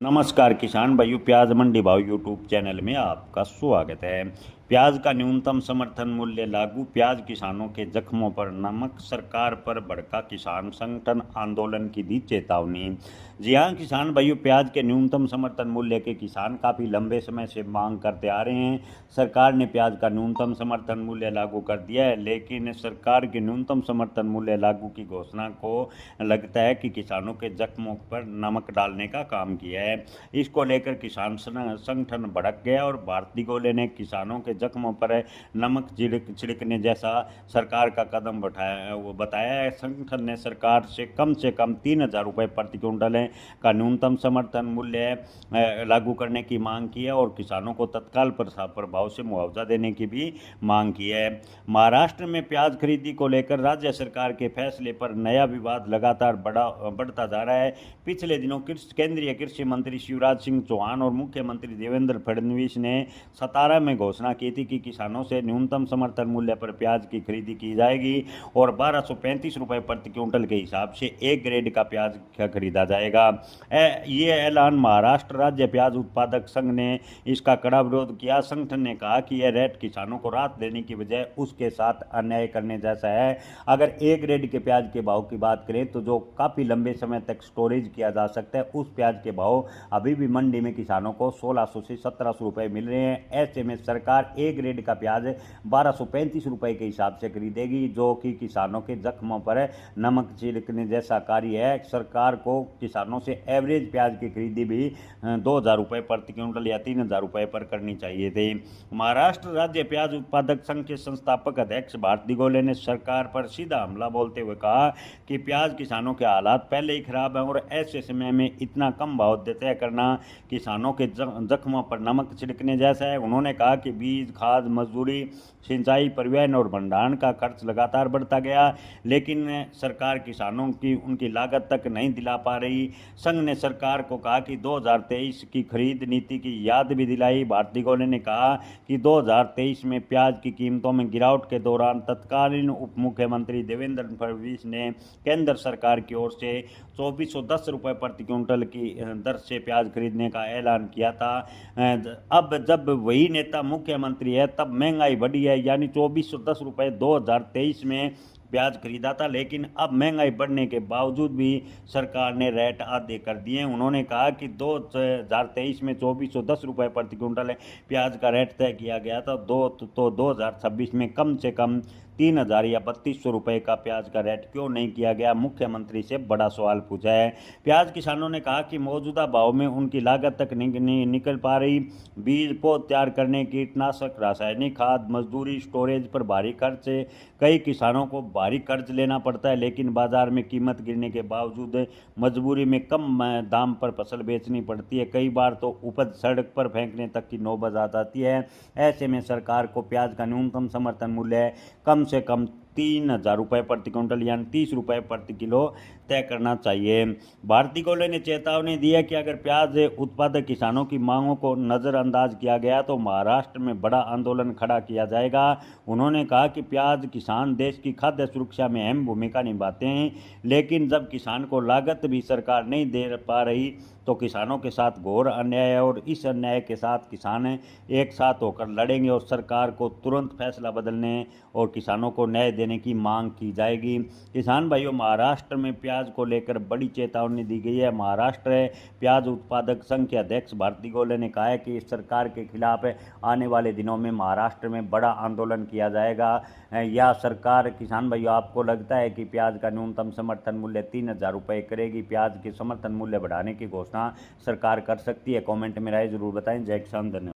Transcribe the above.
नमस्कार किसान भाइयों, प्याज मंडी भाव यूट्यूब चैनल में आपका स्वागत है। प्याज का न्यूनतम समर्थन मूल्य लागू, प्याज किसानों के जख्मों पर नमक, सरकार पर भड़का किसान संगठन, आंदोलन की दी चेतावनी। जी हाँ किसान भाइयों, प्याज के न्यूनतम समर्थन मूल्य के किसान काफ़ी लंबे समय से मांग करते आ रहे हैं। सरकार ने प्याज का न्यूनतम समर्थन मूल्य लागू कर दिया है, लेकिन सरकार के न्यूनतम समर्थन मूल्य लागू की घोषणा को लगता है कि किसानों के जख्मों पर नमक डालने का काम किया है। इसको लेकर किसान संगठन भड़क गया और भारती गोले ने किसानों के जख्मों पर नमक छिड़कने जैसा सरकार का कदम उठाया वो बताया है। संगठन ने सरकार से कम 3,000 रुपये प्रति क्विंटल का न्यूनतम समर्थन मूल्य लागू करने की मांग की है और किसानों को तत्काल प्रभाव से मुआवजा देने की भी मांग की है। महाराष्ट्र में प्याज खरीदी को लेकर राज्य सरकार के फैसले पर नया विवाद लगातार बढ़ता जा रहा है। पिछले दिनों केंद्रीय कृषि मंत्री शिवराज सिंह चौहान और मुख्यमंत्री देवेंद्र फडणवीस ने सतारा में घोषणा की थी कि किसानों से न्यूनतम समर्थन मूल्य पर प्याज की खरीदी की जाएगी और 1235 रुपये प्रति क्विंटल के हिसाब से एक ग्रेड का प्याज खरीदा जाएगा। ये ऐलान महाराष्ट्र राज्य प्याज उत्पादक संघ ने इसका कड़ा विरोध किया। संगठन ने कहा कि यह रेट किसानों को राहत देने की बजाय उसके साथ अन्याय करने जैसा है। अगर एक ग्रेड के प्याज के भाव की बात करें तो जो काफ़ी लंबे समय तक स्टोरेज किया जा सकता है, उस प्याज के भाव अभी भी मंडी में किसानों को 1600 से 1700 रुपये मिल रहे हैं। ऐसे में सरकार ए ग्रेड का प्याज 1235 रुपये के हिसाब से खरीदेगी, जो कि किसानों के जख्मों पर नमक छिड़कने जैसा कार्य है। सरकार को किसानों से एवरेज प्याज की खरीदी भी 2,000 रुपये प्रति क्विंटल या 3,000 रुपये पर करनी चाहिए थी। महाराष्ट्र राज्य प्याज उत्पादक संघ के संस्थापक अध्यक्ष भारती गोले ने सरकार पर सीधा हमला बोलते हुए कहा कि प्याज किसानों के हालात पहले ही खराब हैं और ऐसे समय में इतना कम भाव तय करना किसानों के जख्मों पर नमक छिड़कने जैसा है। उन्होंने कहा कि बीज, खाद, मजदूरी, सिंचाई, परिवहन और भंडारण का खर्च लगातार बढ़ता गया, लेकिन सरकार किसानों की उनकी लागत तक नहीं दिला पा रही। संघ ने सरकार को कहा कि 2023 की खरीद नीति की याद भी दिलाई। भारती गोले ने कहा कि 2023 में प्याज की कीमतों में गिरावट के दौरान तत्कालीन उप मुख्यमंत्री देवेंद्र फडणवीस ने केंद्र सरकार की ओर से 2410 रुपये प्रति क्विंटल की दर से प्याज खरीदने का ऐलान किया था। अब जब वही नेता मुख्यमंत्री है तब महंगाई बढ़ी है, यानी 2410 रुपये 2023 में प्याज खरीदा था, लेकिन अब महंगाई बढ़ने के बावजूद भी सरकार ने रेट आधे कर दिए। उन्होंने कहा कि 2023 में 2410 रुपये प्रति क्विंटल प्याज का रेट तय किया गया था, 2026 में कम से कम 3,000 या 3,200 रुपये का प्याज का रेट क्यों नहीं किया गया? मुख्यमंत्री से बड़ा सवाल पूछा है। प्याज किसानों ने कहा कि मौजूदा भाव में उनकी लागत तक नहीं निकल पा रही। बीज पौध तैयार करने, कीटनाशक, रासायनिक खाद, मजदूरी, स्टोरेज पर भारी खर्च है। कई किसानों को भारी कर्ज लेना पड़ता है, लेकिन बाजार में कीमत गिरने के बावजूद मजबूरी में कम दाम पर फसल बेचनी पड़ती है। कई बार तो उपज सड़क पर फेंकने तक की नौबत आ जाती है। ऐसे में सरकार को प्याज का न्यूनतम समर्थन मूल्य कम से कम 3,000 रुपये प्रति क्विंटल यानी 30 रुपये प्रति किलो तय करना चाहिए। भारती गोले ने चेतावनी दी है कि अगर प्याज उत्पादक किसानों की मांगों को नज़रअंदाज किया गया तो महाराष्ट्र में बड़ा आंदोलन खड़ा किया जाएगा। उन्होंने कहा कि प्याज किसान देश की खाद्य सुरक्षा में अहम भूमिका निभाते हैं, लेकिन जब किसान को लागत भी सरकार नहीं दे पा रही तो किसानों के साथ घोर अन्याय है और इस अन्याय के साथ किसान एक साथ होकर लड़ेंगे और सरकार को तुरंत फैसला बदलने और किसानों को न्याय देने की मांग की जाएगी। किसान भाइयों, महाराष्ट्र में प्याज को लेकर बड़ी चेतावनी दी गई है। महाराष्ट्र प्याज उत्पादक संघ के अध्यक्ष भारती गोले ने कहा है कि सरकार के खिलाफ आने वाले दिनों में महाराष्ट्र में बड़ा आंदोलन किया जाएगा। या सरकार, किसान भाइयों, आपको लगता है कि प्याज का न्यूनतम समर्थन मूल्य 3,000 रुपये करेगी? प्याज के समर्थन मूल्य बढ़ाने की घोषणा सरकार कर सकती है? कमेंट में राय जरूर बताएं। जय किसान, धन्यवाद।